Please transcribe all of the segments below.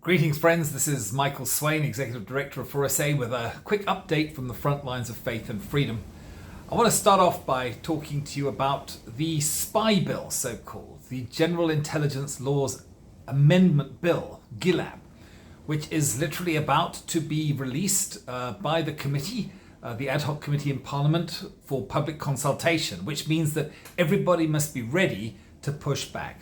Greetings, friends. This is Michael Swain, Executive Director of 4SA, with a quick update from the front lines of faith and freedom. I want to start off by talking to you about the spy bill, so-called, the General Intelligence Laws Amendment Bill, GILAB, which is literally about to be released by the committee, the ad hoc committee in Parliament, for public consultation, which means that everybody must be ready to push back.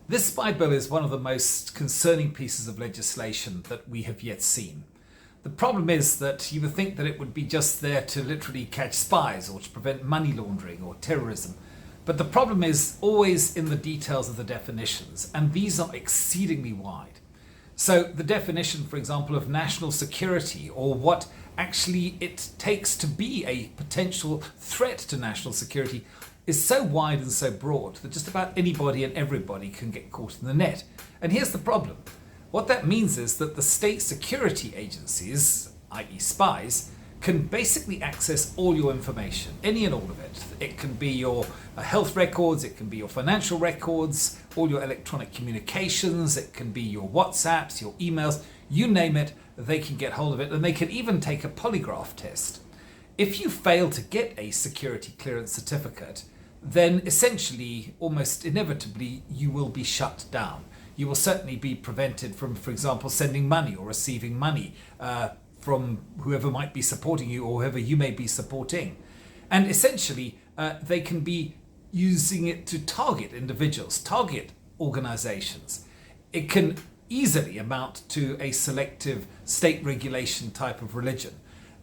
This spy bill is one of the most concerning pieces of legislation that we have yet seen. The problem is that you would think that it would be just there to literally catch spies or to prevent money laundering or terrorism. But the problem is always in the details of the definitions, and these are exceedingly wide. So the definition, for example, of national security, or what actually it takes to be a potential threat to national security, is so wide and so broad that just about anybody and everybody can get caught in the net. And here's the problem. What that means is that the state security agencies, i.e. spies, can basically access all your information, any and all of it. It can be your health records, it can be your financial records, all your electronic communications, it can be your WhatsApps, your emails, you name it, they can get hold of it, and they can even take a polygraph test. If you fail to get a security clearance certificate, then essentially, almost inevitably, you will be shut down. You will certainly be prevented from, for example, sending money or receiving money from whoever might be supporting you or whoever you may be supporting. And essentially, they can be using it to target individuals, target organizations. It can easily amount to a selective state regulation type of religion.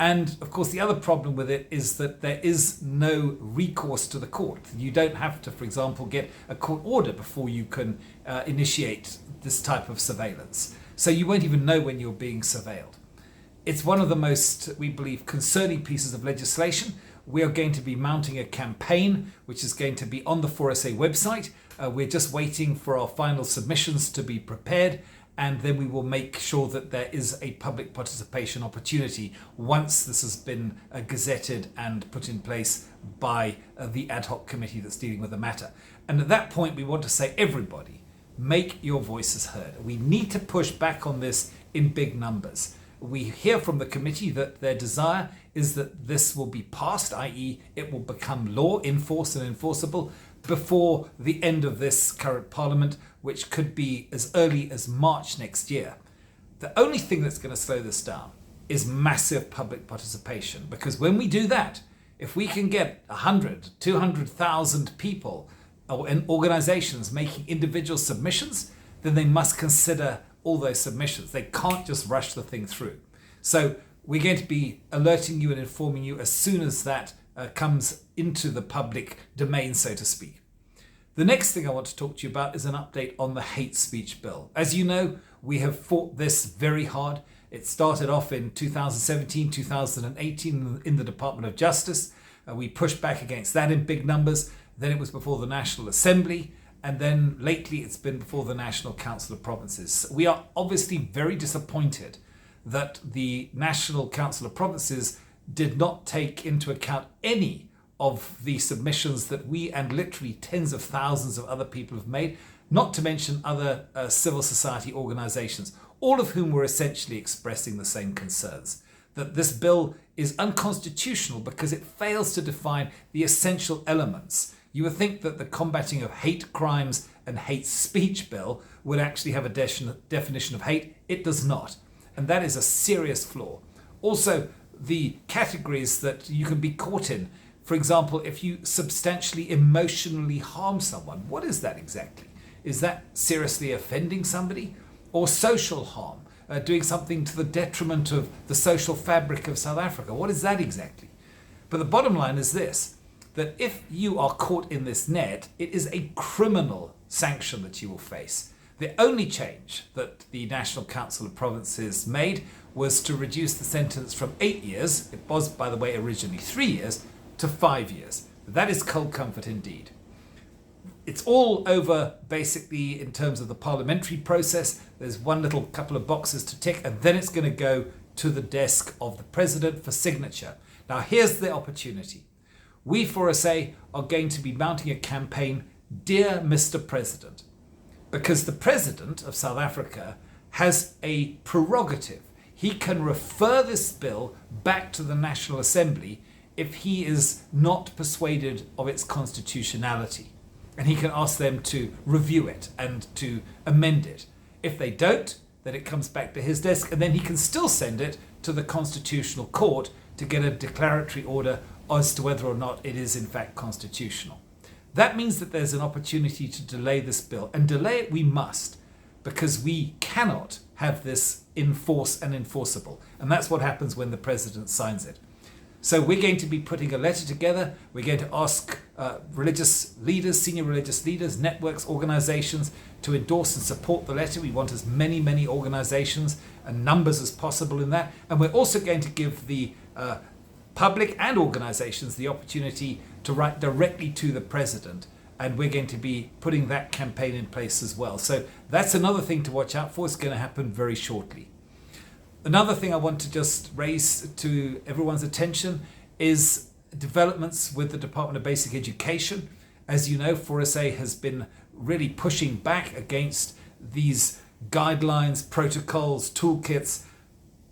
And of course, the other problem with it is that there is no recourse to the court. You don't have to, for example, get a court order before you can initiate this type of surveillance. So you won't even know when you're being surveilled. It's one of the most, we believe, concerning pieces of legislation. We are going to be mounting a campaign, which is going to be on the 4SA website. We're just waiting for our final submissions to be prepared. And then we will make sure that there is a public participation opportunity once this has been gazetted and put in place by the ad hoc committee that's dealing with the matter. And at that point, we want to say, everybody, make your voices heard. We need to push back on this in big numbers. We hear from the committee that their desire is that this will be passed, i.e. it will become law, in force and enforceable, before the end of this current parliament, which could be as early as March next year. The only thing that's going to slow this down is massive public participation, because when we do that, if we can get 100, 200,000 people or organizations making individual submissions, then they must consider all those submissions. They can't just rush the thing through. So we're going to be alerting you and informing you as soon as that comes into the public domain, so to speak. The next thing I want to talk to you about is an update on the hate speech bill. As you know, we have fought this very hard. It started off in 2017, 2018 in the Department of Justice. We pushed back against that in big numbers. Then it was before the National Assembly. And then lately it's been before the National Council of Provinces. We are obviously very disappointed that the National Council of Provinces did not take into account any of the submissions that we and literally tens of thousands of other people have made, not to mention other civil society organizations, all of whom were essentially expressing the same concerns, that this bill is unconstitutional because it fails to define the essential elements. You would think that the combating of hate crimes and hate speech bill would actually have a definition of hate. It does not. And that is a serious flaw. Also, the categories that you can be caught in. For example, if you substantially emotionally harm someone, what is that exactly? Is that seriously offending somebody? Or social harm, doing something to the detriment of the social fabric of South Africa? What is that exactly? But the bottom line is this, that if you are caught in this net, it is a criminal sanction that you will face. The only change that the National Council of Provinces made was to reduce the sentence from 8 years, it was, by the way, originally 3 years, to 5 years. That is cold comfort indeed. It's all over, basically, in terms of the parliamentary process. There's one little couple of boxes to tick, and then it's going to go to the desk of the President for signature. Now, here's the opportunity. We, 4SA, are going to be mounting a campaign, Dear Mr. President, because the President of South Africa has a prerogative. He can refer this bill back to the National Assembly if he is not persuaded of its constitutionality. And he can ask them to review it and to amend it. If they don't, then it comes back to his desk, and then he can still send it to the Constitutional Court to get a declaratory order as to whether or not it is in fact constitutional. That means that there's an opportunity to delay this bill, and delay it we must, because we cannot have this in force and enforceable. And that's what happens when the president signs it. So we're going to be putting a letter together. We're going to ask religious leaders, senior religious leaders, networks, organizations to endorse and support the letter. We want as many organizations and numbers as possible in that. And we're also going to give the public and organizations the opportunity to write directly to the president. And we're going to be putting that campaign in place as well. So that's another thing to watch out for. It's going to happen very shortly. Another thing I want to just raise to everyone's attention is developments with the Department of Basic Education. As you know, 4SA has been really pushing back against these guidelines, protocols, toolkits.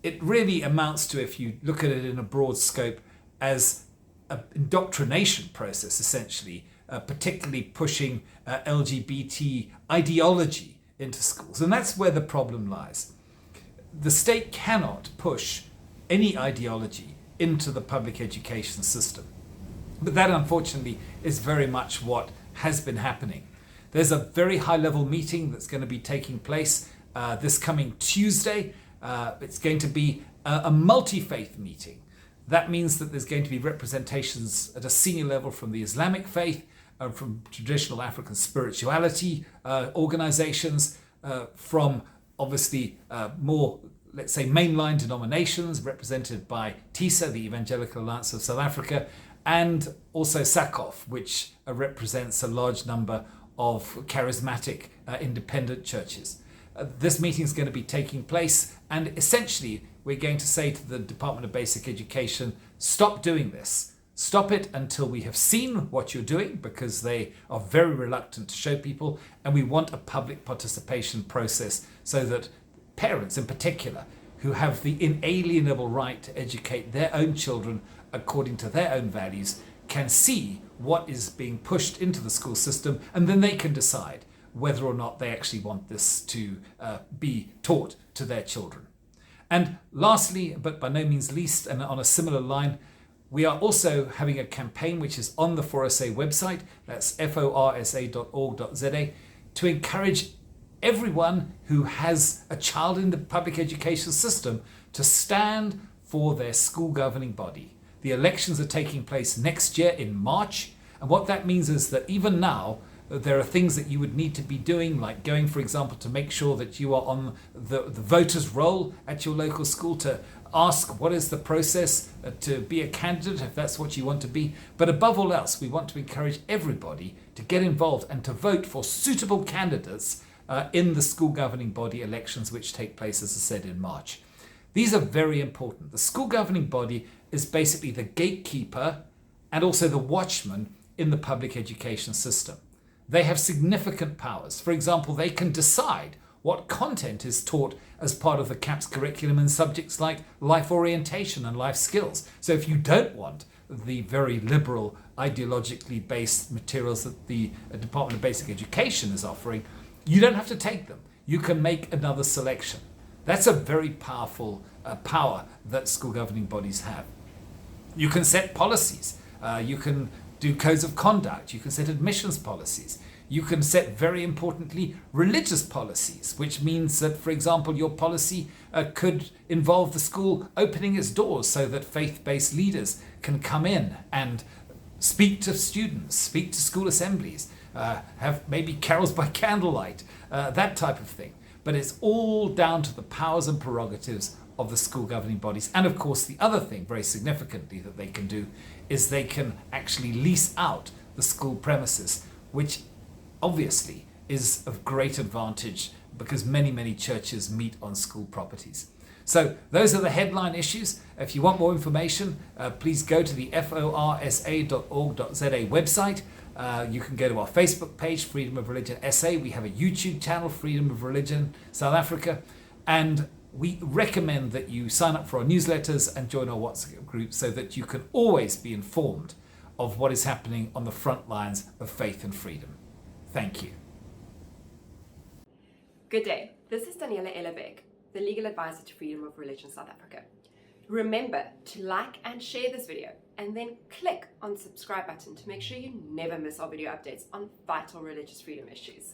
It really amounts to, if you look at it in a broad scope, as an indoctrination process, essentially, particularly pushing LGBT ideology into schools. And that's where the problem lies. The state cannot push any ideology into the public education system. But that, unfortunately, is very much what has been happening. There's a very high-level meeting that's going to be taking place this coming Tuesday. It's going to be a multi-faith meeting. That means that there's going to be representations at a senior level from the Islamic faith, from traditional African spirituality organizations, from obviously more, let's say, mainline denominations represented by TISA, the Evangelical Alliance of South Africa, and also SACOF, which represents a large number of charismatic independent churches. This meeting is going to be taking place, and essentially we're going to say to the Department of Basic Education, stop doing this. Stop it until we have seen what you're doing, because they are very reluctant to show people, and we want a public participation process so that parents in particular, who have the inalienable right to educate their own children according to their own values, can see what is being pushed into the school system, and then they can decide whether or not they actually want this to be taught to their children. And lastly, but by no means least, and on a similar line, we are also having a campaign which is on the 4SA website, that's forsa.org.za, to encourage everyone who has a child in the public education system to stand for their school governing body. The elections are taking place next year in March, and what that means is that even now, there are things that you would need to be doing, like going, for example, to make sure that you are on the voters' roll at your local school, to ask what is the process to be a candidate, if that's what you want to be. But above all else, we want to encourage everybody to get involved and to vote for suitable candidates in the school governing body elections, which take place, as I said, in March. These are very important. The school governing body is basically the gatekeeper and also the watchman in the public education system. They have significant powers. For example, they can decide what content is taught as part of the CAPS curriculum in subjects like life orientation and life skills. So if you don't want the very liberal, ideologically based materials that the Department of Basic Education is offering, you don't have to take them. You can make another selection. That's a very powerful power that school governing bodies have. You can set policies. You can do codes of conduct. You can set admissions policies. You can set, very importantly, religious policies, which means that, for example, your policy could involve the school opening its doors so that faith-based leaders can come in and speak to students, speak to school assemblies, have maybe carols by candlelight, that type of thing. But it's all down to the powers and prerogatives of the school governing bodies. And of course, the other thing, very significantly, that they can do is they can actually lease out the school premises, which obviously is of great advantage because many churches meet on school properties. So those are the headline issues. If you want more information, please go to the forsa.org.za website. You can go to our Facebook page, Freedom of Religion SA. We have a YouTube channel, Freedom of Religion South Africa. And we recommend that you sign up for our newsletters and join our WhatsApp group so that you can always be informed of what is happening on the front lines of faith and freedom. Thank you. Good day. This is Daniela Ellerbeck, the Legal Advisor to Freedom of Religion South Africa. Remember to like and share this video and then click on the subscribe button to make sure you never miss our video updates on vital religious freedom issues.